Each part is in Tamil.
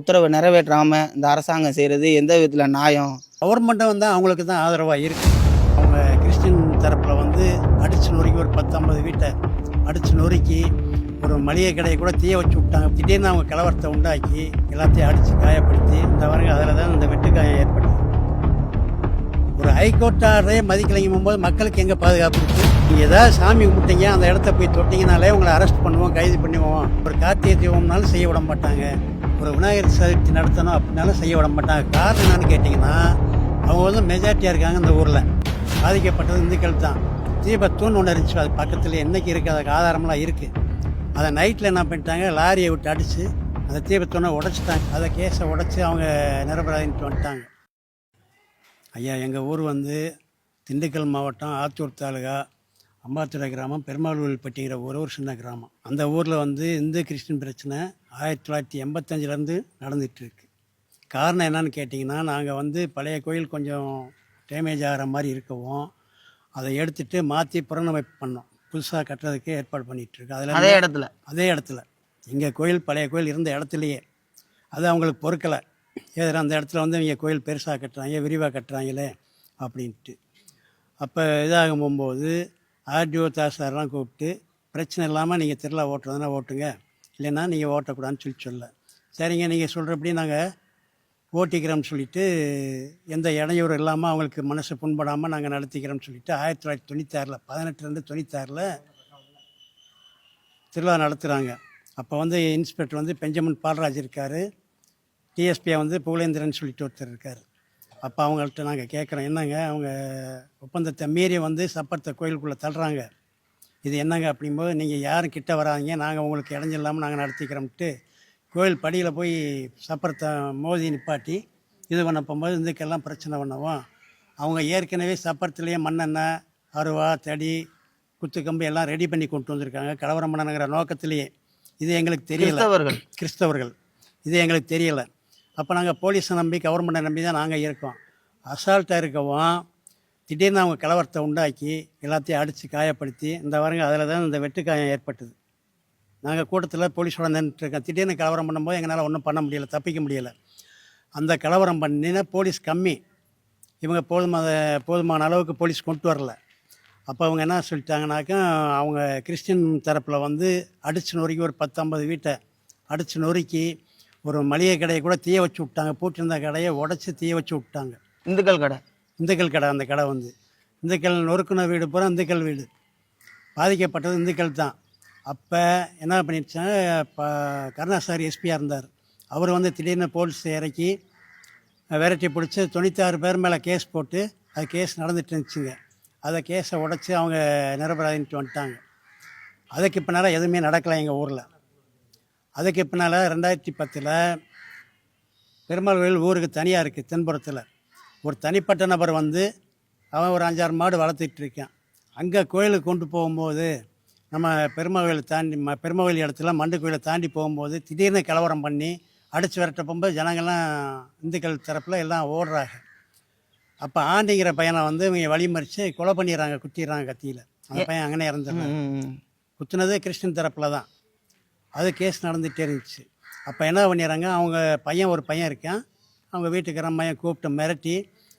உத்தரவை நிறைவேற்றாமல் இந்த அரசாங்கம் செய்கிறது எந்த விதத்தில் நியாயம்? கவர்மெண்ட்டும் வந்து அவங்களுக்கு தான் ஆதரவாக இருக்குது. அவங்க கிறிஸ்டின் தரப்பில் வந்து அடித்து நொறுக்கி ஒரு 10-50 வீட்டை அடித்து நொறுக்கி ஒரு மளிகை கடையை கூட தீய வச்சு விட்டாங்க. திடீர்னு அவங்க கலவரத்தை உண்டாக்கி எல்லாத்தையும் அடித்து காயப்படுத்தி இந்த வரங்க அதில் தான் இந்த வெட்டுக்காயம் ஏற்படுது. ஒரு ஹைகோர்ட் ஆர்டரே மதிக்கலைங்கும் போது மக்களுக்கு எங்கே பாதுகாப்பு இருக்குது? நீங்கள் ஏதாவது சாமி கும்பிட்டீங்க, அந்த இடத்த போய் தொட்டிங்கனாலே உங்களை அரெஸ்ட் பண்ணுவோம், கைது பண்ணுவோம். ஒரு கார்த்திகை தீபம்னாலும் செய்ய விட மாட்டாங்க. ஒரு விநாயகர் சதுர்த்தி நடத்தணும் அப்படின்னாலும் செய்ய விட மாட்டாங்க. காரணம் என்னன்னு கேட்டிங்கன்னா, அவங்க வந்து மெஜாரிட்டியாக இருக்காங்க இந்த ஊரில். பாதிக்கப்பட்டது இந்துக்கள் தான். தீபத்தூண் ஒன்று இருந்துச்சு, அது பக்கத்தில் என்றைக்கு இருக்குது, அதுக்கு ஆதாரமெல்லாம் இருக்குது. அதை நைட்டில் என்ன பண்ணிட்டாங்க, லாரியை விட்டு அடித்து அந்த தீபத்தூணை உடைச்சிட்டாங்க. அதை கேஸை உடைச்சி அவங்க நிரபராதின்ட்டு வந்துட்டாங்க. ஐயா, எங்கள் ஊர் வந்து திண்டுக்கல் மாவட்டம் ஆத்தூர் தாலுகா அம்பாத்துறை கிராமம் பெருமாள்பட்டிங்கிற ஒரு சின்ன கிராமம். அந்த ஊரில் வந்து இந்து கிறிஸ்டின் பிரச்சனை 1985லேருந்து நடந்துகிட்ருக்கு. காரணம் என்னன்னு கேட்டிங்கன்னா, நாங்கள் வந்து பழைய கோயில் கொஞ்சம் டேமேஜ் ஆகிற மாதிரி இருக்கவும் அதை எடுத்துகிட்டு மாற்றி புறநமைப்பு பண்ணோம். புதுசாக கட்டுறதுக்கு ஏற்பாடு பண்ணிகிட்ருக்கு. அதில் அதே இடத்துல எங்கள் கோயில் பழைய கோயில் இருந்த இடத்துலையே அது அவங்களுக்கு பொறுக்கலை. ஏதோ அந்த இடத்துல வந்து இவங்க கோயில் பெருசாக கட்டுறாங்க, விரிவாக கட்டுறாங்களே அப்படின்ட்டு. அப்போ இதாகும் போகும்போது ஆர்டிஓ தாசாரெலாம் கூப்பிட்டு, பிரச்சனை இல்லாமல் நீங்கள் திருவிழா ஓட்டுறதுனா ஓட்டுங்க, இல்லைன்னா நீங்கள் ஓட்டக்கூடாதுன்னு சொல்ல. சரிங்க, நீங்கள் சொல்கிறபடி நாங்கள் ஓட்டிக்கிறோம்னு சொல்லிவிட்டு எந்த இடையூறு இல்லாமல் அவங்களுக்கு மனசு புண்படாமல் நாங்கள் நடத்திக்கிறோம்னு சொல்லிவிட்டு 1996 1896 திருவிழா நடத்துகிறாங்க. அப்போ வந்து இன்ஸ்பெக்டர் வந்து பெஞ்சமின் பால்ராஜ் இருக்கார், டிஎஸ்பியை வந்து புகழேந்திரன் சொல்லிட்டு ஒருத்தர் இருக்கார். அப்போ அவங்கள்ட்ட நாங்கள் கேட்குறோம், என்னங்க அவங்க ஒப்பந்தத்தை மீறி வந்து சப்பரத்தை கோயிலுக்குள்ளே தள்ளுறாங்க, இது என்னங்க அப்படிங்கும்போது, நீங்கள் யாரும் கிட்ட வராதிங்க, நாங்கள் உங்களுக்கு இடைஞ்சில்லாமல் நாங்கள் நடத்திக்கிறோம்ட்டு கோயில் படியில் போய் சப்பரத்தை மோதி நிப்பாட்டி இது பண்ண போகும்போது இதுக்கெல்லாம் பிரச்சனை பண்ணவும், அவங்க ஏற்கனவே சப்பரத்துலேயே மண்ணெண்ணெய், அருவா, தடி, குத்துக்கம்பு எல்லாம் ரெடி பண்ணி கொண்டு வந்திருக்காங்க கலவரம் பண்ணணுங்கிற நோக்கத்திலேயே. இது எங்களுக்கு தெரியல, கிறிஸ்தவர்கள் இது எங்களுக்கு தெரியலை. அப்போ நாங்கள் போலீஸை நம்பி கவர்மெண்ட்டை நம்பி தான் நாங்கள் இருக்கோம். அசால்ட்டாக இருக்கவும் திடீர்னு அவங்க கலவரத்தை உண்டாக்கி எல்லாத்தையும் அடித்து காயப்படுத்தி இந்த வரங்க அதில் தான் இந்த வெட்டுக்காயம் ஏற்பட்டது. நாங்கள் கூட்டத்தில் போலீஸோட நின்றுட்டுருக்கோம். திடீர்னு கலவரம் பண்ணும்போது எங்களால் ஒன்றும் பண்ண முடியலை, தப்பிக்க முடியலை. அந்த கலவரம் பண்ணினா போலீஸ் கம்மி, இவங்க போதுமான அளவுக்கு போலீஸ் கொண்டு வரல. அப்போ அவங்க என்ன சொல்லிட்டாங்கனாக்கா, அவங்க கிறிஸ்டின் தரப்பில் வந்து அடித்து நொறுக்கி ஒரு 10-50 வீட்டை அடித்து நொறுக்கி ஒரு மளிகை கடையை கூட தீய வச்சு விட்டாங்க. பூட்டிருந்த கடையை உடச்சி தீய வச்சு விட்டாங்க. இந்துக்கள் கடை அந்த கடை வந்து இந்துக்கள் நொறுக்குன வீடு பூரா இந்துக்கள் வீடு. பாதிக்கப்பட்டது இந்துக்கள் தான். அப்போ என்ன பண்ணிடுச்சாங்க, கருணாசாரி எஸ்பியாக இருந்தார், அவர் வந்து திடீர்னு போலீஸ் இறக்கி விரட்டி பிடிச்சி 96 பேர் மேலே கேஸ் போட்டு அது கேஸ் நடந்துட்டு இருந்துச்சுங்க. அதை கேஸை உடச்சி அவங்க நிரபராதின்ட்டு வந்துட்டாங்க. அதுக்கு பின்னால் எதுவுமே நடக்கலை எங்கள் ஊரில். அதுக்கு பின்னால் 2010 பெருமாள் கோயில் ஊருக்கு தனியாக இருக்குது தென்புறத்தில். ஒரு தனிப்பட்ட நபர் வந்து அவன் ஒரு 5-6 மாடு வளர்த்துட்டு இருக்கான். அங்கே கோயிலுக்கு கொண்டு போகும்போது நம்ம பெருமாள் கோயிலை தாண்டி பெருமாள் கோயில் இடத்துல மண்டு கோயிலை தாண்டி போகும்போது திடீர்னு கலவரம் பண்ணி அடித்து விரட்ட போகும்போது ஜனங்கள்லாம் இந்துக்கள் தரப்பில் எல்லாம் ஓடுறாங்க. அப்போ ஆண்டிங்கிற பையனை வந்து இவங்க வழிமறித்து கொலை பண்ணிடுறாங்க, குத்திடுறாங்க கத்தியில். அந்த பையன் அங்கனே இறந்துடுறாங்க. குத்துனது கிறிஸ்டின் தரப்பில் தான். அது கேஸ் நடந்துகிட்டே இருந்துச்சு. அப்போ என்ன பண்ணிடுறாங்க, அவங்க ஒரு பையன் இருக்கான், அவங்க வீட்டுக்கார பையன் கூப்பிட்டு மிரட்டி,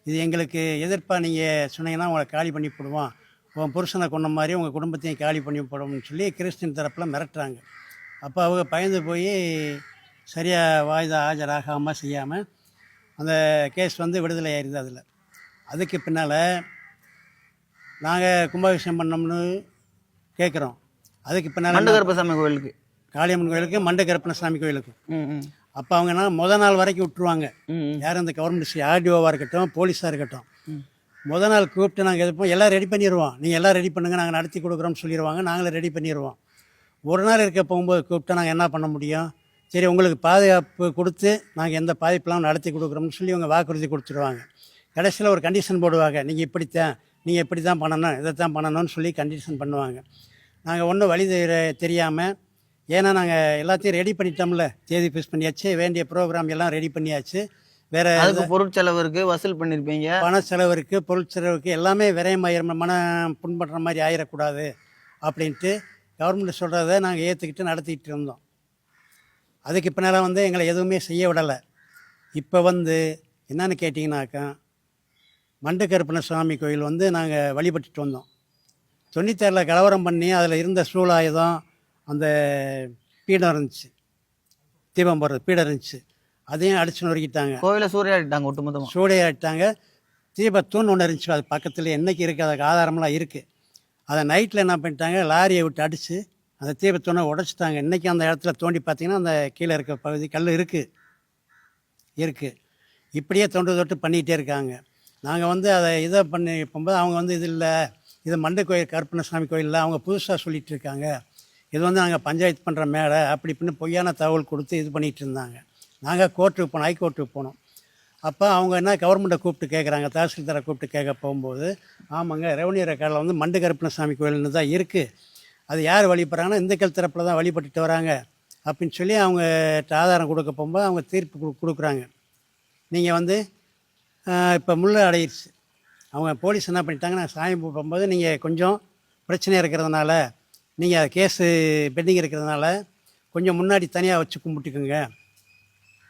இது எங்களுக்கு எதிர்ப்பாக நீங்கள் சொன்னீங்கன்னா உங்களை காலி பண்ணி போடுவோம், உன் புருஷனை கொண்ட மாதிரி உங்கள் குடும்பத்தையும் காலி பண்ணி போடுவோம்னு சொல்லி கிறிஸ்டின் தரப்பில் மிரட்டுறாங்க. அப்போ அவங்க பயந்து போய் சரியாக வாய்தா ஆஜராகாமல் செய்யாமல் அந்த கேஸ் வந்து விடுதலை ஆயிடுது. அதில் அதுக்கு பின்னால் நாங்கள் கும்பாபிஷேகம் பண்ணோம்னு கேட்குறோம். அதுக்கு பின்னால் மண்டகரப்பசாமி கோயிலுக்கு, காளியம்மன் கோயிலுக்கு, மண்டகரப்பசாமி கோயிலுக்கும். அப்போ அவங்கன்னா நாள் வரைக்கும் விட்டுருவாங்க. யாரும் இந்த கவர்மெண்ட் ஆர்டிஓவாக இருக்கட்டும், போலீஸாக இருக்கட்டும், நாள் கூப்பிட்டு நாங்கள் எதிர்ப்போம், எல்லாம் ரெடி பண்ணிடுவோம், நீங்கள் எல்லாம் ரெடி பண்ணுங்கள், நாங்கள் நடத்தி கொடுக்குறோம்னு சொல்லிடுவாங்க. நாங்களே ரெடி பண்ணிடுவோம். ஒரு நாள் இருக்க போகும்போது கூப்பிட்டா நாங்கள் என்ன பண்ண முடியும்? சரி, உங்களுக்கு பாதுகாப்பு கொடுத்து நாங்கள் எந்த பாதிப்பெல்லாம் நடத்தி கொடுக்குறோம்னு சொல்லி அவங்க வாக்குறுதி கொடுத்துருவாங்க. கடைசியில் ஒரு கண்டிஷன் போடுவாங்க, நீங்கள் இப்படி தான் பண்ணணும், இதை தான் பண்ணணும்னு சொல்லி கண்டிஷன் பண்ணுவாங்க. நாங்கள் ஒன்றும் வழி தெரியாமல், ஏன்னா நாங்கள் எல்லாத்தையும் ரெடி பண்ணிட்டோம்ல, தேதி ஃபிக்ஸ் பண்ணியாச்சு, வேண்டிய ப்ரோக்ராம் எல்லாம் ரெடி பண்ணியாச்சு, வேறு பொருட்செலவு இருக்குது, வசூல் பண்ணியிருப்பீங்க, பண செலவு இருக்குது, பொருட்செலவுக்கு எல்லாமே விரயமாயிரம், மன புண்படுற மாதிரி ஆயிடக்கூடாது அப்படின்ட்டு கவர்மெண்ட் சொல்கிறத நாங்கள் ஏற்றுக்கிட்டு நடத்திக்கிட்டு இருந்தோம். அதுக்கு பின்னால் வந்து எங்களை எதுவுமே செய்ய விடலை. இப்போ வந்து என்னன்னு கேட்டிங்கனாக்கா, மண்டு கருப்பண்ணசாமி கோயில் வந்து நாங்கள் வழிபட்டுட்டு வந்தோம். 96 கலவரம் பண்ணி அதில் இருந்த சூலாயுதம், அந்த பீடம் இருந்துச்சு, தீபம் போடுறது பீடம் இருந்துச்சு, அதையும் அடிச்சு நொறுக்கிட்டாங்க, கோவிலை சூறையாடிட்டாங்க ஒட்டுமொத்தமாக. சூடையாயிட்டாங்க. தீபத்தூண் ஒன்று இருந்துச்சு, அது பக்கத்தில் என்றைக்கு இருக்குது, அதுக்கு ஆதாரமெல்லாம் இருக்குது. அதை நைட்டில் என்ன பண்ணிட்டாங்க, லாரியை விட்டு அடித்து அந்த தீபத்தூணை உடச்சிட்டாங்க. இன்றைக்கி அந்த இடத்துல தோண்டி பார்த்திங்கன்னா அந்த கீழே இருக்க பகுதி கல் இருக்குது. இப்படியே தொண்டு தொட்டு பண்ணிகிட்டே இருக்காங்க. நாங்கள் வந்து அதை இதை பண்ணி போகும்போது அவங்க வந்து இது இல்லை, இது மண்டு கோயில் கருப்பண்ணசாமி கோயிலில் அவங்க புதுசாக சொல்லிகிட்டு இருக்காங்க, இது வந்து நாங்கள் பஞ்சாயத்து பண்ணுற மேடை அப்படி இப்படின்னு பொய்யான தகவல் கொடுத்து இது பண்ணிகிட்டு இருந்தாங்க. நாங்கள் கோர்ட்டுக்கு போனோம், ஹைகோர்ட்டுக்கு போனோம். அப்போ அவங்க என்ன கவர்மெண்ட்டை கூப்பிட்டு கேட்குறாங்க, தாசில்தாரை கூப்பிட்டு கேட்க போகும்போது, ஆமாங்க ரெவன்யூ ரெக்கார்டில் வந்து மண்டு கருப்பண்ணசாமி கோயில்னு தான் இருக்குது, அது யார் வழிபடுறாங்கன்னா இந்துக்கள் தரப்பில் தான் வழிபட்டுட்டு வராங்க அப்படின்னு சொல்லி அவங்ககிட்ட ஆதாரம் கொடுக்க போகும்போது அவங்க தீர்ப்பு கொடுக்குறாங்க. நீங்கள் வந்து இப்போ முள்ள அடையிடுச்சு, அவங்க போலீஸ் என்ன பண்ணிட்டாங்க, நான் சாமி போகும்போது நீங்கள் கொஞ்சம் பிரச்சனை இருக்கிறதுனால, நீங்கள் கேஸு பெண்டிங் இருக்கிறதுனால கொஞ்சம் முன்னாடி தனியாக வச்சு கும்பிட்டுக்குங்க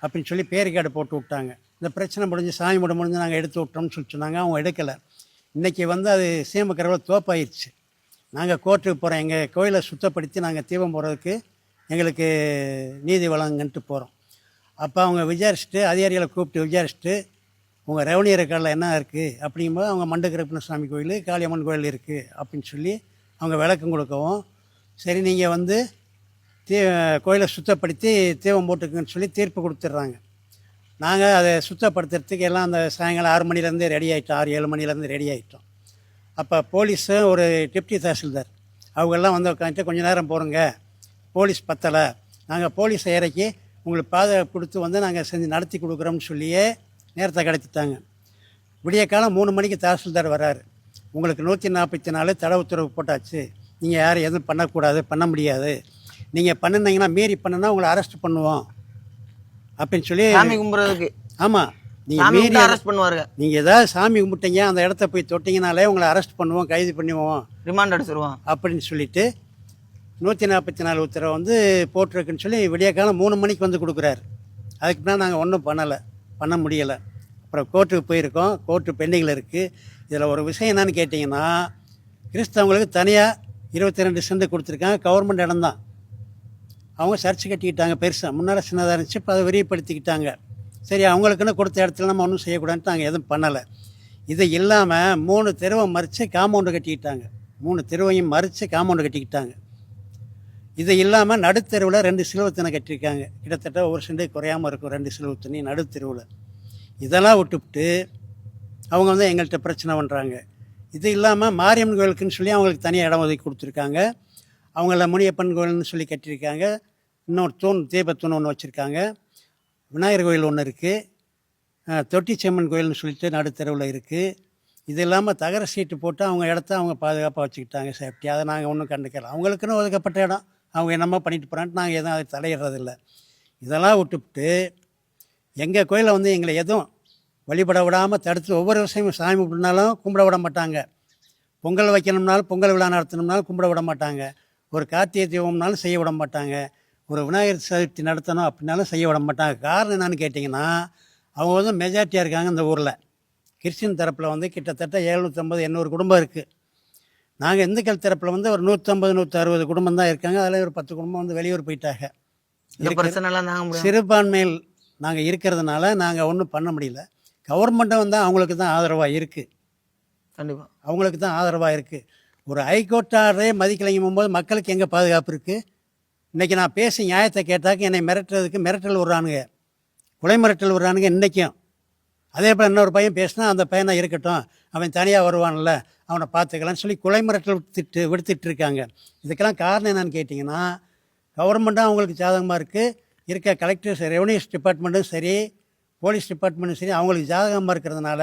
அப்படின்னு சொல்லி பேரிக்கார்டு போட்டு விட்டாங்க. இந்த பிரச்சனை முடிஞ்சு சாமி முடிஞ்சு நாங்கள் எடுத்து விட்டோம்னு சொல்லி சொன்னாங்க. அவங்க எடுக்கலை. இன்றைக்கி வந்து அது சீமக்கரவில் தோப்பாயிடுச்சு. நாங்கள் கோர்ட்டுக்கு போகிறோம், எங்கள் கோயிலை சுத்தப்படுத்தி நாங்கள் தீபம் போடுறதுக்கு எங்களுக்கு நீதி வழங்குன்ட்டு போகிறோம். அப்போ அவங்க விசாரிச்சுட்டு, அதிகாரிகளை கூப்பிட்டு விசாரிச்சுட்டு, உங்கள் ரெவன்யூ ரெக்கார்டில் என்ன இருக்குது அப்படிங்கும்போது அவங்க மண்டு கருப்பண்ணசாமி கோயில், காளியம்மன் கோயில் இருக்குது அப்படின்னு சொல்லி அவங்க விளக்கம் கொடுக்கவும், சரி நீங்கள் வந்து கோயிலை சுத்தப்படுத்தி தீபம் போட்டுக்குன்னு சொல்லி தீர்ப்பு கொடுத்துட்றாங்க. நாங்கள் அதை சுத்தப்படுத்துறதுக்கு எல்லாம் அந்த சாயங்காலம் 6 மணிலேருந்து ரெடி ஆகிட்டோம், 6-7 மணிலேருந்து ரெடி ஆகிட்டோம். அப்போ போலீஸு ஒரு டெப்டி தாசில்தார் அவங்கெல்லாம் வந்து உட்காந்துட்டு, கொஞ்சம் நேரம் போகிறோங்க, போலீஸ் பத்தலை, நாங்கள் போலீஸை இறக்கி உங்களுக்கு பாதுகாப்பு கொடுத்து வந்து நாங்கள் செஞ்சு நடத்தி கொடுக்குறோம்னு சொல்லியே நேரத்தை கடத்திட்டாங்க. விடிய காலம் 3 மணிக்கு தாசில்தார் வர்றாரு, உங்களுக்கு 144 தடை உத்தரவு போட்டாச்சு, நீங்கள் யாரும் எதுவும் பண்ணக்கூடாது, பண்ண முடியாது, நீங்கள் பண்ணினீங்கன்னா மீறி பண்ணுனா உங்களை அரெஸ்ட் பண்ணுவோம் அப்படின்னு சொல்லி. சாமி கும்பிட்றதுக்கு? ஆமாம், நீங்கள் மீறி அரெஸ்ட் பண்ணுவாருங்க. நீங்கள் ஏதாவது சாமி கும்பிட்டீங்க, அந்த இடத்த போய் தொட்டிங்கனாலே உங்களை அரெஸ்ட் பண்ணுவோம், கைது பண்ணுவோம், ரிமாண்ட் அடிச்சிருவோம் அப்படின்னு சொல்லிட்டு 144 உத்தரவை வந்து போட்டிருக்குன்னு சொல்லி விடிய காலம் 3 மணிக்கு வந்து கொடுக்குறாரு. அதுக்கு பின்னால் நாங்கள் ஒன்றும் பண்ண முடியலை. அப்புறம் கோர்ட்டுக்கு போயிருக்கோம், கோர்ட்டு பெண்டிங்கில் இருக்குது. இதில் ஒரு விஷயம் என்னன்னு கேட்டிங்கன்னா, கிறிஸ்தவங்களுக்கு தனியாக 22 சென்ட் கொடுத்துருக்காங்க, கவர்மெண்ட் இடம் தான். அவங்க சர்ச்சு கட்டிக்கிட்டாங்க பெருசாக, முன்னால் சின்னதாக இருந்துச்சு, இப்போ அதை விரிவுபடுத்திக்கிட்டாங்க. சரி, அவங்களுக்குன்னு கொடுத்த இடத்துல நம்ம ஒன்றும் செய்யக்கூடாதுன்ட்டு நாங்கள் எதுவும் பண்ணலை. இது இல்லாமல் 3 தெருவை மறித்து காம்பவுண்டு கட்டிக்கிட்டாங்க, 3 தெருவையும் மறித்து காம்பவுண்டு கட்டிக்கிட்டாங்க. இது இல்லாமல் நடுத்தெருவில் 2 சிலுவத்தனை கட்டியிருக்காங்க, கிட்டத்தட்ட 1 சென்ட் குறையாமல் இருக்கும் 2 சிலுவத்தனி நடுத்தெருவில். இதெல்லாம் விட்டுவிட்டு அவங்க வந்து எங்கள்கிட்ட பிரச்சனை பண்ணுறாங்க. இது இல்லாமல் மாரியம்மன் கோயிலுக்குன்னு சொல்லி அவங்களுக்கு தனியாக இடம் ஒதுக்கி கொடுத்துருக்காங்க. அவங்கள முனியப்பன் கோயில்னு சொல்லி கட்டியிருக்காங்க. இன்னொரு தூண், தீபத்தூண் ஒன்று வச்சுருக்காங்க. விநாயகர் கோயில் ஒன்று இருக்குது, தொட்டிச்செம்மன் கோயில்னு சொல்லிட்டு நடுத்தெருவில் இருக்குது. இது இல்லாமல் தகர சீட்டு போட்டு அவங்க இடத்த அவங்க பாதுகாப்பாக வச்சுக்கிட்டாங்க, சேஃப்டி. அதை நாங்கள் ஒன்றும் கண்டுக்கலாம். அவங்களுக்குன்னு ஒதுக்கப்பட்ட இடம், அவங்க என்னமோ பண்ணிட்டு போகிறான்ட்டு நாங்கள் எதுவும் அதை தலையிடுறதில்ல. இதெல்லாம் விட்டுவிட்டு எங்கள் கோயிலை வந்து எங்களை எதுவும் வழிபட விடாமல் தடுத்து, ஒவ்வொரு விஷயமும் சாமி கும்பிட்னாலும் கும்பிட விட மாட்டாங்க, பொங்கல் வைக்கணும்னாலும் பொங்கல் விழா நடத்தணும்னாலும் கும்பிட விட மாட்டாங்க, ஒரு கார்த்திகை தீபம்னாலும் செய்ய விட மாட்டாங்க, ஒரு விநாயகர் சதுர்த்தி நடத்தணும் அப்படின்னாலும் செய்ய விட மாட்டாங்க. காரணம் என்னன்னு கேட்டிங்கன்னா, அவங்க வந்து மெஜாரிட்டியாக இருக்காங்க இந்த ஊரில். கிறிஸ்டின் தரப்பில் வந்து கிட்டத்தட்ட 750-800 குடும்பம் இருக்குது. நாங்கள் இந்துக்கள் தரப்பில் வந்து ஒரு 150-160 குடும்பம் தான் இருக்காங்க. அதில் ஒரு 10 குடும்பம் வந்து வெளியூர் போயிட்டாங்க. சிறுபான்மையில் நாங்கள் இருக்கிறதுனால நாங்கள் ஒன்றும் பண்ண முடியல. கவர்மெண்ட்டும் வந்து அவங்களுக்கு தான் ஆதரவாக இருக்குது, கண்டிப்பாக அவங்களுக்கு தான் ஆதரவாக இருக்குது. ஒரு ஹைகோர்ட் ஆர்டரே மதிக்கலைங்கும் போது மக்களுக்கு எங்கே பாதுகாப்பு இருக்குது? இன்றைக்கி நான் பேசி நியாயத்தை கேட்டாக்க என்னை மிரட்டுறதுக்கு மிரட்டல் விடுறானுங்க, கொலை மிரட்டல் விடுறானுங்க இன்றைக்கும். அதே போல் இன்னொரு பையன் பேசினா அந்த பையனை இருக்கட்டும், அவன் தனியாக வருவான்ல, அவனை பார்த்துக்கலான்னு சொல்லி கொலை மிரட்டல் விடுத்துட்டு இருக்காங்க. இதுக்கெல்லாம் காரணம் என்னன்னு கேட்டிங்கன்னா, கவர்மெண்ட்டும் அவங்களுக்கு ஜாதகமாக இருக்குது, இருக்க கலெக்டர்ஸ், ரெவன்யூஸ் டிபார்ட்மெண்ட்டும் சரி, போலீஸ் டிபார்ட்மெண்ட்டும் சரி, அவங்களுக்கு ஜாதகமாக இருக்கிறதுனால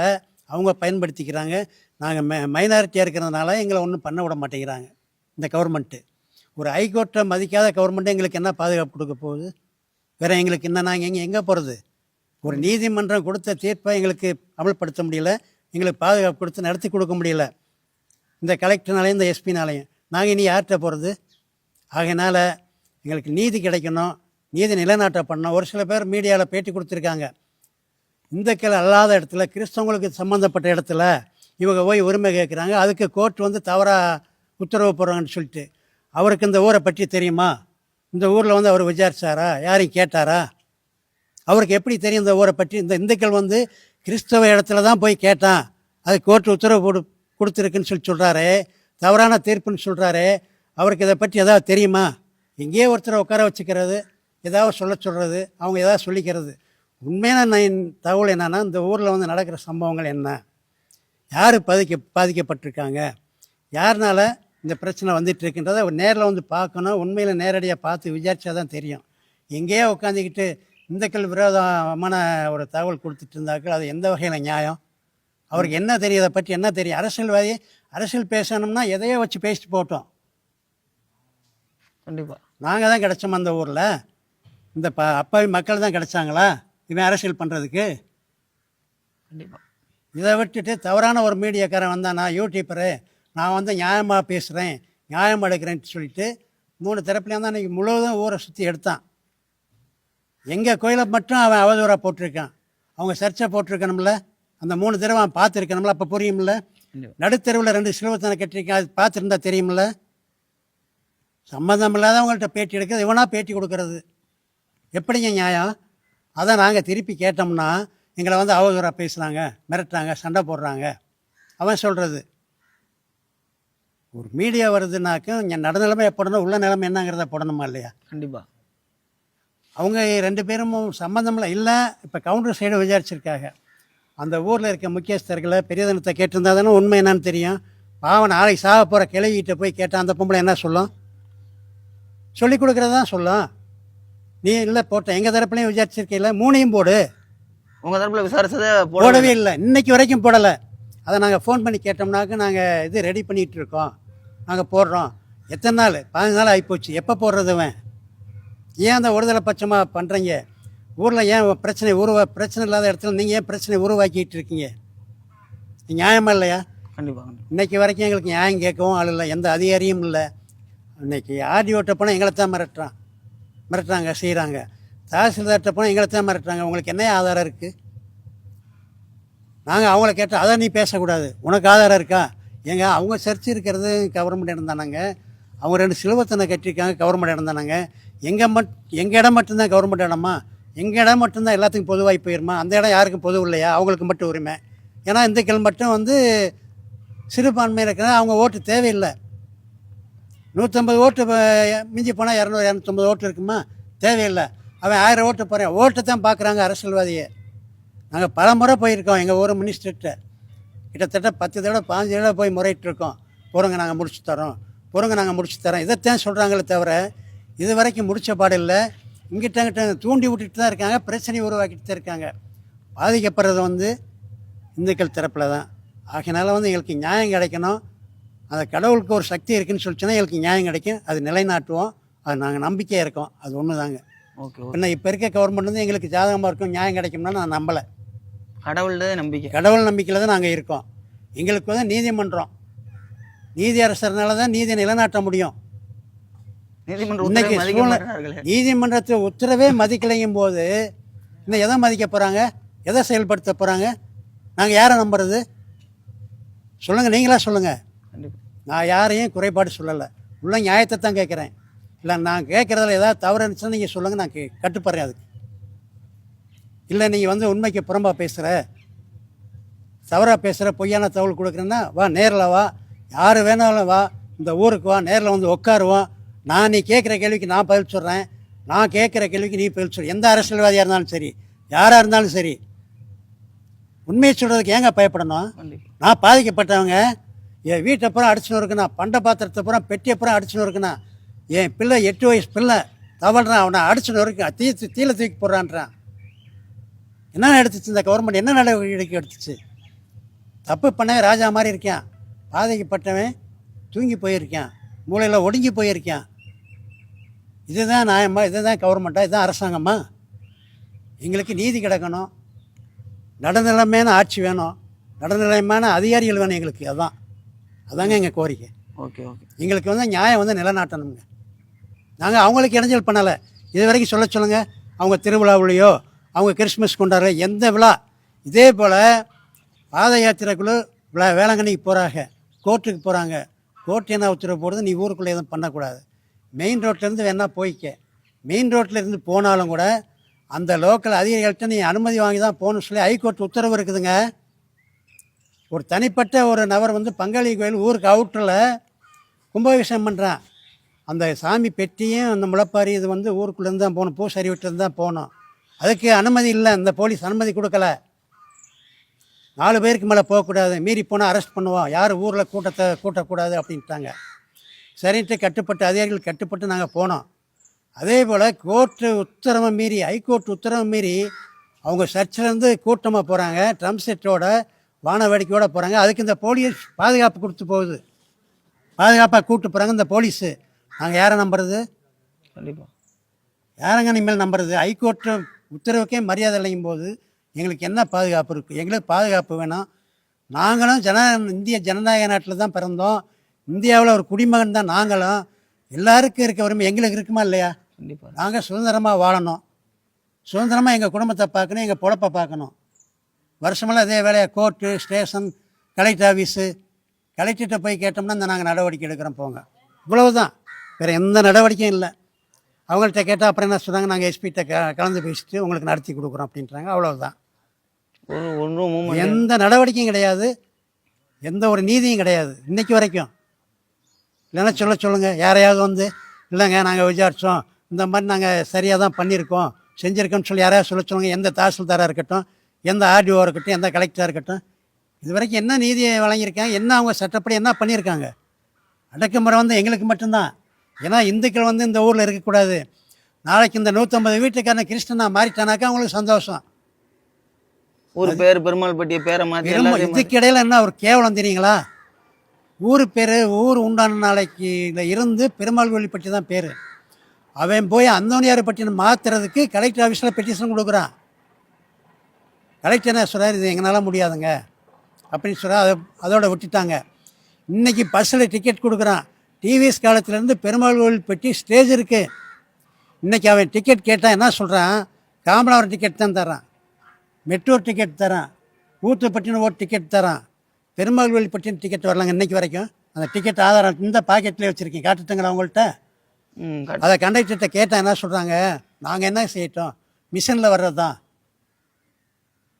அவங்க பயன்படுத்திக்கிறாங்க. நாங்கள் மைனாரிட்டியாக இருக்கிறதுனால எங்களை ஒன்றும் பண்ண விட மாட்டேங்கிறாங்க இந்த கவர்மெண்ட்டு. ஒரு ஹைகோர்ட்டை மதிக்காத கவர்மெண்ட்டு எங்களுக்கு என்ன பாதுகாப்பு கொடுக்க போகுது? வேறு எங்களுக்கு என்ன, நாங்கள் எங்கே போகிறது? ஒரு நீதிமன்றம் கொடுத்த தீர்ப்பை எங்களுக்கு அமல்படுத்த முடியல, எங்களுக்கு பாதுகாப்பு கொடுத்து நடத்தி கொடுக்க முடியல இந்த கலெக்டர்னாலையும் இந்த எஸ்பினாலையும். நாங்கள் இனி யார்கிட்ட போகிறது? ஆகையினால் எங்களுக்கு நீதி கிடைக்கணும், நீதி நிலைநாட்ட பண்ணோம். ஒரு சில பேர் மீடியாவில் பேட்டி கொடுத்துருக்காங்க, இந்துக்கள் அல்லாத இடத்துல கிறிஸ்தவங்களுக்கு சம்மந்தப்பட்ட இடத்துல இவங்க போய் உரிமை கேட்குறாங்க, அதுக்கு கோர்ட் வந்து தவறாக உத்தரவு போடுறாங்கன்னு சொல்லிட்டு. அவருக்கு இந்த ஊரை பற்றி தெரியுமா? இந்த ஊரில் வந்து அவர் விசாரிச்சாரா? யாரையும் கேட்டாரா? அவருக்கு எப்படி தெரியும் இந்த ஊரை பற்றி? இந்த இந்துக்கள் வந்து கிறிஸ்தவ இடத்துல தான் போய் கேட்டான், அது கோர்ட் உத்தரவு கொடுத்துருக்குன்னு சொல்கிறாரு, தவறான தீர்ப்புன்னு சொல்கிறாரு. அவருக்கு இதை பற்றி ஏதாவது தெரியுமா? எங்கேயோ ஒருத்தரை உட்கார வச்சுக்கிறது, ஏதாவது சொல்கிறது, அவங்க ஏதாவது சொல்லிக்கிறது. உண்மையான தகவல் என்னென்னா, இந்த ஊரில் வந்து நடக்கிற சம்பவங்கள் என்ன, யார் பாதிக்கப்பட்டிருக்காங்க, யாருனால இந்த பிரச்சனை வந்துட்டு இருக்குன்றதை அவர் நேரில் வந்து பார்க்கணும். உண்மையில் நேரடியாக பார்த்து விசாரிச்சா தான் தெரியும். எங்கேயோ உட்காந்துக்கிட்டு இந்துக்கள் விரோதமான ஒரு தகவல் கொடுத்துட்டு இருந்தாக்கள் அது எந்த வகையில் நியாயம்? அவருக்கு என்ன தெரியும், அதை பற்றி என்ன தெரியும்? அரசியல்வாதி அரசியல் பேசணும்னா எதையோ வச்சு பேசிட்டு போட்டோம். கண்டிப்பாக நாங்கள் தான் கிடச்சோம் அந்த ஊரில், இந்த அப்பாவி மக்கள் தான் கிடச்சாங்களா இவன் அரசியல் பண்ணுறதுக்கு? கண்டிப்பாக இதை விட்டுட்டு தவறான ஒரு மீடியாக்காரன் வந்தான், நான் யூடியூப்பரு, நான் வந்து நியாயமாக பேசுகிறேன், நியாயம் எடுக்கிறேன்ட்டு சொல்லிட்டு 3 தரப்புலையும் தான் இன்றைக்கி முழுவதும் ஊரை சுற்றி எடுத்தான். எங்கள் கோயிலை மட்டும் அவன் அவதூறாக போட்டிருக்கான். அவங்க சர்ச்சை போட்டிருக்கணும்ல, அந்த 3 தடவை அவன் பார்த்துருக்கணும்ல, அப்போ புரியும்ல. நடுத்தெருவில் 2 சிலுவத்தனை கட்டிருக்கான், அது பார்த்துருந்தா தெரியுமில்ல. சம்மந்தம் இல்லாதவங்கள்ட்ட பேட்டி எடுக்கிறது, இவனாக பேட்டி கொடுக்கறது எப்படிங்க நியாயம்? அதை நாங்கள் திருப்பி கேட்டோம்னா எங்களை வந்து அவதூறாக பேசுகிறாங்க, மிரட்டுறாங்க, சண்டை போடுறாங்க. அவன் சொல்கிறது ஒரு மீடியா வருதுனாக்கும் இங்கே நடுநிலைமை போடணும், உள்ள நிலைமை என்னங்கிறத போடணுமா இல்லையா? கண்டிப்பாக அவங்க 2 பேரும் சம்மந்தமில்லை இல்லை. இப்போ கவுண்டர் சைடு விசாரிச்சிருக்காங்க. அந்த ஊரில் இருக்க முக்கியஸ்தர்களை பெரியதனத்தை கேட்டிருந்தா தானே உண்மை என்னன்னு தெரியும். பாவன் நாளைக்கு சாக போகிற கிளவிகிட்ட போய் கேட்டால் அந்த பொம்பளை என்ன சொல்லும்? சொல்லி கொடுக்குறதான் சொல்லும். நீ இல்லை போட்ட எங்கள் தரப்புலையும் விசாரிச்சிருக்கீங்கள, 3ஐயும் போடு. உங்கள் தரப்பில் விசாரிச்சதை போடவே இல்லை, இன்னைக்கு வரைக்கும் போடலை. அதை நாங்கள் ஃபோன் பண்ணி கேட்டோம்னாக்க நாங்கள் இது ரெடி பண்ணிகிட்டு இருக்கோம், நாங்கள் போடுறோம். எத்தனை நாள்? 15 நாள் ஆகிப்போச்சு. எப்போ போடுறதுவன்? ஏன் அந்த ஒருதலை பட்சமாக பண்ணுறீங்க? ஊரில் ஏன் பிரச்சனை இல்லாத இடத்துல நீங்கள் ஏன் பிரச்சனை உருவாக்கிட்டு இருக்கீங்க? நியாயமாக இல்லையா? கண்டிப்பாக இன்றைக்கி வரைக்கும் எங்களுக்கு நியாயம் கேட்கவும் ஆள் இல்லை, எந்த அதிகாரியும் இல்லை. இன்றைக்கி ஆர்டிஓட்ட போனால் எங்களை தான் மிரட்டுறாங்க செய்கிறாங்க. தாசில்தார்கிட்ட போனால் எங்களை தான் மிரட்டுறாங்க. உங்களுக்கு என்ன ஆதாரம் இருக்குது? நாங்கள் அவங்கள கேட்டால் அதை நீ பேசக்கூடாது, உனக்கு ஆதாரம் இருக்கா? ஏங்க அவங்க சர்ச் இருக்கிறது கவர்மெண்ட் இடம் தானாங்க, அவங்க 2 சிலுவத்தனை கட்டியிருக்காங்க கவர்மெண்ட் இடம் தானாங்க. எங்கள் இடம் மட்டும்தான் கவர்மெண்ட் இடமா? எங்கள் இடம் மட்டும்தான் எல்லாத்துக்கும் பொதுவாகி போயிருமா? அந்த இடம் யாருக்கும் பொது இல்லையா? அவங்களுக்கு மட்டும் உரிமை. ஏன்னா இந்துக்கள் மட்டும் வந்து சிறுபான்மையில் இருக்கிற அவங்க ஓட்டு தேவையில்லை. 150 ஓட்டு மிஞ்சி போனால் 200 250 ஓட்டு இருக்குமா? தேவையில்லை. அவன் 1000 ஓட்டு போகிறேன், ஓட்டை தான் பார்க்குறாங்க அரசியல்வாதியை. நாங்கள் பல முறை போயிருக்கோம் எங்கள் ஊர் மினிஸ்டர்கிட்ட, கிட்டத்தட்ட 10 தடவை 15 தடவை போய் முறையிட்டிருக்கோம். பொறுங்க நாங்கள் முடிச்சு தரோம், இதைத்தான் சொல்கிறாங்களே தவிர இது வரைக்கும் முடித்த பாடு இல்லை. இங்கிட்ட தூண்டி விட்டுட்டு தான் இருக்காங்க, பிரச்சனையை உருவாக்கிட்டு தான் இருக்காங்க. பாதிக்கப்படுறது வந்து இந்துக்கள் தரப்பில் தான். ஆகையினால வந்து எங்களுக்கு நியாயம் கிடைக்கணும். அந்த கடவுளுக்கு ஒரு சக்தி இருக்குதுன்னு சொல்லிச்சுன்னா எங்களுக்கு நியாயம் கிடைக்கும், அது நிலைநாட்டுவோம், அது நாங்கள் நம்பிக்கையாக இருக்கோம். அது ஒன்று தாங்க. ஓகே. என்ன இப்போ இருக்க கவர்மெண்ட் வந்து எங்களுக்கு ஜாதகமாக இருக்கும், நியாயம் கிடைக்கும்னா நான் நம்பலை. கடவுள் நம்பிக்கையில் தான் நாங்கள் இருக்கோம். எங்களுக்கு வந்து நீதிமன்றம், நீதி அரசர்னால தான் நீதியை நிலைநாட்ட முடியும். இன்னைக்கு நீதிமன்றத்தை உத்தரவே மதிக்கலையும் போது இன்னும் எதை மதிக்க போகிறாங்க, எதை செயல்படுத்த போகிறாங்க? நாங்கள் யாரை நம்புறது சொல்லுங்கள், நீங்களா சொல்லுங்கள். நான் யாரையும் குறைபாடு சொல்லலை, உள்ள நியாயத்தை தான் கேட்குறேன். இல்லை நான் கேட்குறதுல ஏதாவது தவறு இருந்துச்சுன்னா நீங்கள் சொல்லுங்கள், நான் கட்டுப்படுறேன் அதுக்கு. இல்லை நீங்கள் வந்து உண்மைக்கு புறம்பாக பேசுகிற, தவறாக பேசுகிற, பொய்யான தகவல் கொடுக்குறேன்னா வா, நேரில் வா, யார் வேணாலும் வா, இந்த ஊருக்கு வா, நேரில் வந்து உட்காருவோம். நீ கேட்குற கேள்விக்கு நான் பதில் சொல்கிறேன், நான் கேட்குற கேள்விக்கு நீ பதில் சொல்ற. எந்த அரசியல்வாதியாக இருந்தாலும் சரி, யாராக இருந்தாலும் சரி, உண்மையை சொல்கிறதுக்கு ஏங்க பயப்படணும்? நான் பாதிக்கப்பட்டவங்க, என் வீட்டை பூரா அடிச்சுன்னு இருக்குண்ணா, பண்ட பாத்திரத்தை பூரா பெட்டியை பூரா அடிச்சுன்னு இருக்குண்ணா, என் பிள்ளை 8 வயசு பிள்ளை தவறுறான், அவனை அடிச்சுன்னு இருக்கு, தீல தூக்கி போடுறான்றான். என்ன எடுத்துச்சு இந்த கவர்மெண்ட்? என்ன நடவடிக்கை எடுத்துச்சு? தப்பு பண்ணவே ராஜா மாதிரி இருக்கான், பாதிக்கப்பட்டவன் தூங்கி போயிருக்கான், மூளையில் ஒடுங்கி போயிருக்கான். இதுதான் நியாயமா? இதுதான் கவர்மெண்ட்டா? இதுதான் அரசாங்கமா? எங்களுக்கு நீதி கிடைக்கணும், நடுநிலைமையான ஆட்சி வேணும், நடுநிலைமையான அதிகாரிகள் வேணும் எங்களுக்கு. அதாங்க எங்கள் கோரிக்கை. ஓகே. எங்களுக்கு வந்து நியாயம் வந்து நிலைநாட்டணுங்க. நாங்கள் அவங்களுக்கு இடைஞ்சல் பண்ணலை, இது வரைக்கும் சொல்லுங்கள். அவங்க திருவிழாவிலையோ அவங்க கிறிஸ்மஸ் கொண்டாடுற எந்த விழா, இதே போல் பாத யாத்திரைக்குள்ளே வேளாங்கண்ணிக்கு போகிறாங்க, கோர்ட்டுக்கு போகிறாங்க. கோர்ட் என்ன உத்தரவு போடுறது, நீ ஊருக்குள்ளே எதுவும் பண்ணக்கூடாது, மெயின் ரோட்லேருந்து வேணா போய்க்க. மெயின் ரோட்டில் இருந்து போனாலும் கூட அந்த லோக்கல் அதிகாரிகள்கிட்ட நீ அனுமதி வாங்கி தான் போகணும்னு சொல்லி ஹைகோர்ட் உத்தரவு இருக்குதுங்க. ஒரு தனிப்பட்ட ஒரு நபர் வந்து பங்காளி கோயில் ஊருக்கு அவுட்டரில் கும்பாபிஷேகம் பண்ணுறான். அந்த சாமி பெட்டியும் அந்த முளைப்பாரி இது வந்து ஊருக்குள்ளேருந்து தான் போகணும், பூசாரி விட்டுருந்து தான் போகணும். அதுக்கு அனுமதி இல்லை, அந்த போலீஸ் அனுமதி கொடுக்கல. 4 பேருக்கு மேலே போகக்கூடாது, மீறி போனால் அரெஸ்ட் பண்ணுவோம், யார் ஊரில் கூட்டக்கூடாது அப்படின்ட்டாங்க. சரின்ட்டு கட்டுப்பட்டு அதிகாரிகள் கட்டுப்பட்டு நாங்கள் போனோம். அதே போல் கோர்ட்டு உத்தரவை மீறி, ஹைகோர்ட் உத்தரவை மீறி அவங்க சர்ச்சிலேருந்து கூட்டமாக போகிறாங்க, ட்ரம் செட்டோட வான வேடிக்கையோடு போகிறாங்க. அதுக்கு இந்த போலீஸ் பாதுகாப்பு கொடுத்து போகுது, பாதுகாப்பாக கூப்பிட்டு போகிறாங்க இந்த போலீஸு. நாங்கள் யாரை நம்புறது? கண்டிப்பாக யாரங்க இனிமேல் நம்புறது? ஹைகோர்ட்டு உத்தரவுக்கே மரியாதை இல்லையும் போது எங்களுக்கு என்ன பாதுகாப்பு இருக்குது? எங்களுக்கு பாதுகாப்பு வேணும். நாங்களும் இந்திய ஜனநாயக நாட்டில் தான் பிறந்தோம், இந்தியாவில் ஒரு குடிமகன் தான் நாங்களும். எல்லாருக்கும் இருக்க உரிமை எங்களுக்கு இருக்குமா இல்லையா? கண்டிப்பாக நாங்கள் சுதந்திரமாக வாழணும், சுதந்திரமாக எங்கள் குடும்பத்தை பார்க்கணும், எங்கள் பொழப்பை பார்க்கணும். வருஷமெல்லாம் அதே வேலையாக கோர்ட்டு, ஸ்டேஷன், கலெக்டர் ஆஃபீஸு, கலெக்டர்கிட்ட போய் கேட்டோம்னா இந்த நாங்கள் நடவடிக்கை எடுக்கிறோம் போங்க, இவ்வளவு தான், வேறு எந்த நடவடிக்கையும் இல்லை. அவங்கள்ட்ட கேட்டால் அப்புறம் என்ன சொல்கிறாங்க, நாங்கள் எஸ்பிகிட்ட கலந்து பேசிட்டு உங்களுக்கு நடத்தி கொடுக்குறோம் அப்படின்றாங்க, அவ்வளோதான். எந்த நடவடிக்கையும் கிடையாது, எந்த ஒரு நீதியும் கிடையாது இன்றைக்கி வரைக்கும். இல்லைன்னா சொல்லுங்கள், யாரையாவது வந்து இல்லைங்க நாங்கள் விசாரித்தோம், இந்த மாதிரி நாங்கள் சரியாக தான் பண்ணியிருக்கோம், செஞ்சுருக்கோம்னு சொல்லி யாராவது சொல்லுங்கள். எந்த தாசில்தாராக இருக்கட்டும், எந்த ஆர்டிஓ இருக்கட்டும், எந்த கலெக்டராக இருக்கட்டும், இது வரைக்கும் என்ன நீதியை வழங்கியிருக்காங்க, என்ன அவங்க சட்டப்படி என்ன பண்ணியிருக்காங்க? அடக்குமுறை வந்து எங்களுக்கு மட்டும்தான். ஏன்னா இந்துக்கள் வந்து இந்த ஊரில் இருக்கக்கூடாது. நாளைக்கு இந்த 150 வீட்டுக்காரன கிறிஸ்டனா மாறிட்டானாக்கா அவங்களுக்கு சந்தோஷம். ஒரு பேர் பெருமாள்பட்டிய பேரை மாற்றி இதுக்கு இடையில என்ன ஒரு கேவலம் தெரியுங்களா? ஊர் பேர், ஊர் உண்டான நாளைக்கு இருந்து பெருமாள் கோயில்பட்டி தான் பேர். அவன் போய் அந்தோனியார்பட்டினம் மாற்றுறதுக்கு கலெக்டர் ஆஃபீஸில் பெட்டிஷன் கொடுக்குறான். கலெக்டர் என்ன சொல்கிறார், இது எங்களால் முடியாதுங்க அப்படின்னு சொல்கிறார். அதோட விட்டுட்டாங்க. இன்றைக்கி பஸ்ஸில் டிக்கெட் கொடுக்குறான். டிவிஎஸ் காலத்துலேருந்து பெருமாள் கோயில்பட்டி ஸ்டேஜ் இருக்குது. இன்றைக்கி அவன் டிக்கெட் கேட்டால் என்ன சொல்கிறான், காமராவரம் டிக்கெட் தான் தரான், மெட்ரோ டிக்கெட் தரான், ஊத்துப்பட்டினம் ஒரு டிக்கெட் தரான், பெருமாள் கோயில்பட்டினம் டிக்கெட் வரலாங்க இன்றைக்கி வரைக்கும். அந்த டிக்கெட் ஆதாரம் இந்த பாக்கெட்லேயே வச்சுருக்கேன், காட்டுட்டுங்களா அவங்கள்ட்ட? அதை கண்டக்டர்கிட்ட கேட்டால் என்ன சொல்கிறாங்க, நாங்கள் என்ன செய்யட்டோம், மிஷினில் வர்றது தான்,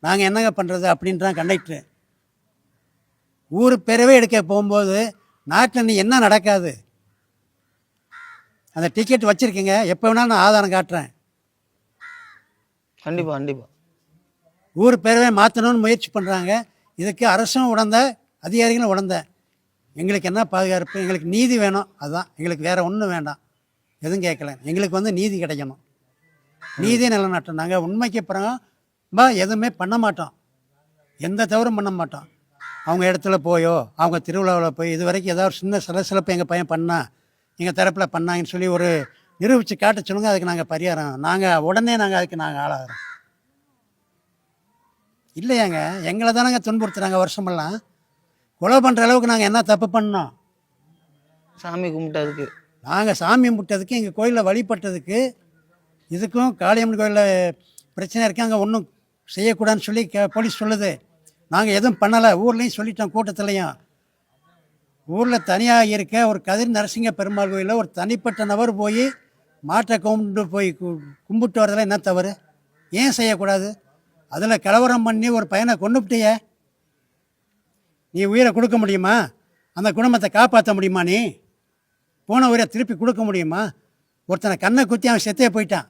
நாங்கள் என்னங்க பண்ணுறது அப்படின்றான் கண்டக்டரு. ஊர் பேரவே எடுக்க போகும்போது நாட்டில் நீ என்ன நடக்காது, அந்த டிக்கெட் வச்சுருக்கீங்க, எப்போ வேணாலும் நான் ஆதாரம் காட்டுறேன். கண்டிப்பாக கண்டிப்பாக ஊர் பேரவே மாற்றணும்னு முயற்சி பண்ணுறாங்க. இதுக்கு அரசும் உடந்த, அதிகாரிகளும் உடந்த. எங்களுக்கு என்ன பாதுகாப்பு, எங்களுக்கு நீதி வேணும், அதுதான் எங்களுக்கு, வேறு ஒன்றும் வேண்டாம், எதுவும் கேட்கல. எங்களுக்கு வந்து நீதி கிடைக்கணும், நீதி நிலநாட்டம். நாங்கள் உண்மைக்கு அப்புறம் எதுவுமே பண்ண மாட்டோம், எந்த தவறும் பண்ண மாட்டோம். அவங்க இடத்துல போயோ அவங்க திருவிழாவில் போய் இது வரைக்கும் ஏதாவது சின்ன சலசலப்பு எங்கள் பையன் பண்ணால், எங்கள் தரப்பில் பண்ணாங்கன்னு சொல்லி ஒரு நிரூபித்து காட்ட சொல்லுங்கள், அதுக்கு நாங்கள் பரிகாரம், நாங்கள் உடனே அதுக்கு ஆளாகிறோம். இல்லையாங்க, எங்களை தானங்க துன்புறுத்துறாங்க வருஷமெல்லாம். கொலை பண்ணுற அளவுக்கு நாங்கள் என்ன தப்பு பண்ணோம்? சாமி கும்பிட்டதுக்கு, நாங்கள் சாமி கும்பிட்டதுக்கு, எங்கள் கோயிலில் வழிபட்டதுக்கு, இதுக்கும் காளியம்மன் கோயிலில் பிரச்சனை இருக்குது, அங்கே ஒன்றும் செய்யக்கூடாதுன்னு சொல்லி போலீஸ் சொல்லுது. நாங்கள் எதுவும் பண்ணலை, ஊர்லேயும் சொல்லிட்டோம், கூட்டத்துலேயும். ஊரில் தனியாக இருக்க ஒரு கதிர் நரசிங்க பெருமாள் கோயிலில் ஒரு தனிப்பட்ட நபர் போய் மாட்டை கும்பிட்டு வரதில் என்ன தவறு? ஏன் செய்யக்கூடாது? அதில் கலவரம் பண்ணி ஒரு பையனை கொண்டுபிட்டிய, நீ உயிரை கொடுக்க முடியுமா? அந்த குடும்பத்தை காப்பாற்ற முடியுமா? நீ போன உயிரை திருப்பி கொடுக்க முடியுமா? ஒருத்தனை கண்ணை குத்தி அவன் செத்தே போயிட்டான்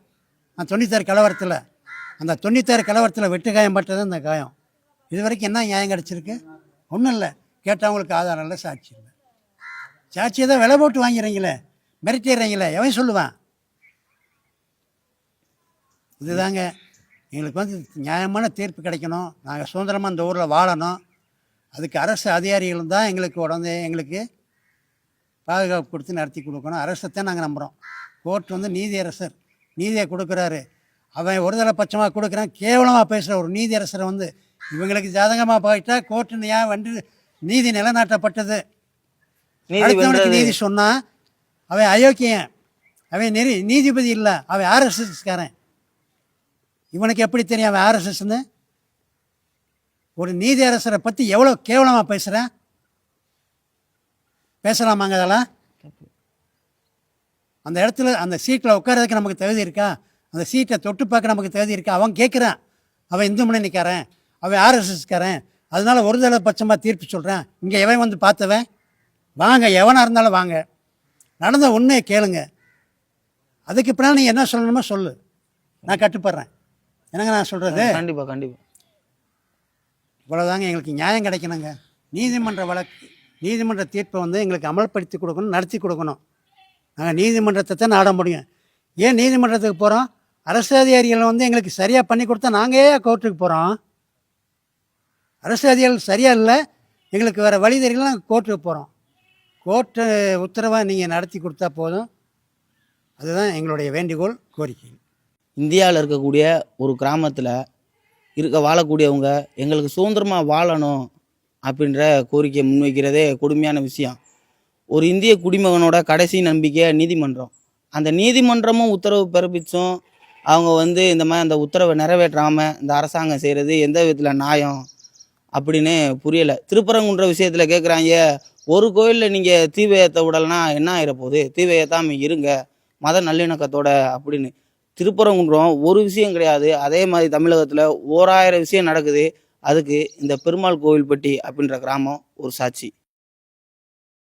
அந்த 96 கலவரத்தில். அந்த 96 கலவரத்தில் வெட்டு காயம் பட்டது அந்த காயம். இது வரைக்கும் என்ன நியாயம் கிடச்சிருக்கு? ஒன்றும் இல்லை. கேட்டவங்களுக்கு ஆதாரம் இல்லை, சாட்சி இல்லை. சாட்சியை தான் விலை போட்டு வாங்கிறீங்களே, மிரட்டிடுறீங்களே, எவன் சொல்லுவான்? இதுதாங்க எங்களுக்கு வந்து நியாயமான தீர்ப்பு கிடைக்கணும், நாங்கள் சுதந்திரமாக இந்த ஊரில் வாழணும். அதுக்கு அரசு அதிகாரிகளும் தான் எங்களுக்கு உடனே எங்களுக்கு பாதுகாப்பு கொடுத்து நடத்தி கொடுக்கணும். அரசைத்தான் நாங்கள் நம்புகிறோம். கோர்ட் வந்து நீதியரசர் நீதியை கொடுக்குறாரு. அவன் ஒருதலை பட்சமாக கொடுக்குறான், கேவலமாக பேசுகிற ஒரு நீதியரசரை வந்து இவங்களுக்கு ஜாதகமாக போயிட்டா கோர்ட்டு ஏன் வந்து நீதி நிலைநாட்டப்பட்டது, அடுத்தவனுக்கு நீதி சொன்னால் அவன் அயோக்கியன். அவன் நீதிபதி இல்லை, அவன் ஆர்எஸ்எஸ்காரன். இவனுக்கு எப்படி தெரியும் அவன் ஆர்எஸ்எஸ்ன்னு? ஒரு நீதியரசரை பற்றி எவ்வளோ கேவலமாக பேசுகிறேன். பேசலாமாங்க அதெல்லாம்? அந்த இடத்துல அந்த சீட்டில் உட்காரதுக்கு நமக்கு தகுதி இருக்கா? அந்த சீட்டை தொட்டு பார்க்க நமக்கு தகுதி இருக்கா? அவன் கேட்குறான், அவன் இந்து முன்னணிக்காரன், அவன் ஆர்எஸ்எஸ்காரன், அதனால ஒரு தடவை பட்சமாக தீர்ப்பு சொல்கிறேன். இங்கே எவன் வந்து பார்த்தவன்? வாங்க, எவனாக இருந்தாலும் வாங்க, நடந்த உண்மையை கேளுங்க. அதுக்கு பின்னால் நீ என்ன சொல்லணுமோ சொல்லு, நான் கட்டுப்படுறேன். என்னங்க நான் சொல்கிறது? கண்டிப்பாக கண்டிப்பாக. இவ்வளோதாங்க, எங்களுக்கு நியாயம் கிடைக்கணுங்க. நீதிமன்ற வழக்கு, நீதிமன்ற தீர்ப்பை வந்து எங்களுக்கு அமல்படுத்தி கொடுக்கணும், நடத்தி கொடுக்கணும். நாங்கள் நீதிமன்றத்தை தான் நாட முடியும். ஏன் நீதிமன்றத்துக்கு போகிறோம்? அரசு அதிகாரிகள் வந்து எங்களுக்கு சரியாக பண்ணி கொடுத்தா நாங்கள் ஏன் கோர்ட்டுக்கு போகிறோம்? அரசு அதிகாரிகள் சரியாக இல்லை, எங்களுக்கு வேறு வழி தெரியல, நாங்கள் கோர்ட்டுக்கு போகிறோம். கோர்ட்டு உத்தரவை நீங்கள் நடத்தி கொடுத்தா போதும். அதுதான் எங்களுடைய வேண்டுகோள், கோரிக்கை. இந்தியாவில் இருக்கக்கூடிய ஒரு கிராமத்தில் வாழக்கூடியவங்க எங்களுக்கு சுதந்திரமாக வாழணும் அப்படின்ற கோரிக்கையை முன்வைக்கிறதே கொடுமையான விஷயம். ஒரு இந்திய குடிமகனோட கடைசி நம்பிக்கை நீதிமன்றம். அந்த நீதிமன்றமும் உத்தரவு பிறப்பிச்சும் அவங்க வந்து இந்த மாதிரி அந்த உத்தரவை நிறைவேற்றாமல் இந்த அரசாங்கம் செய்கிறது எந்த விதத்தில் நியாயம் அப்படின்னு புரியலை. திருப்பரங்குன்ற விஷயத்தில் கேட்குறாங்க, ஒரு கோயிலில் நீங்கள் தீவை ஏற்ற விடலைன்னா என்ன ஆகிடப்போகுது, தீவை ஏற்றாமல் இருங்க மத நல்லிணக்கத்தோட அப்படின்னு. திருப்பரங்குன்றம் ஒரு விஷயம் கிடையாது, அதே மாதிரி தமிழகத்தில் 1000 விஷயம் நடக்குது. அதுக்கு இந்த பெருமாள் கோவில்பட்டி அப்படின்ற கிராமம் ஒரு சாட்சி.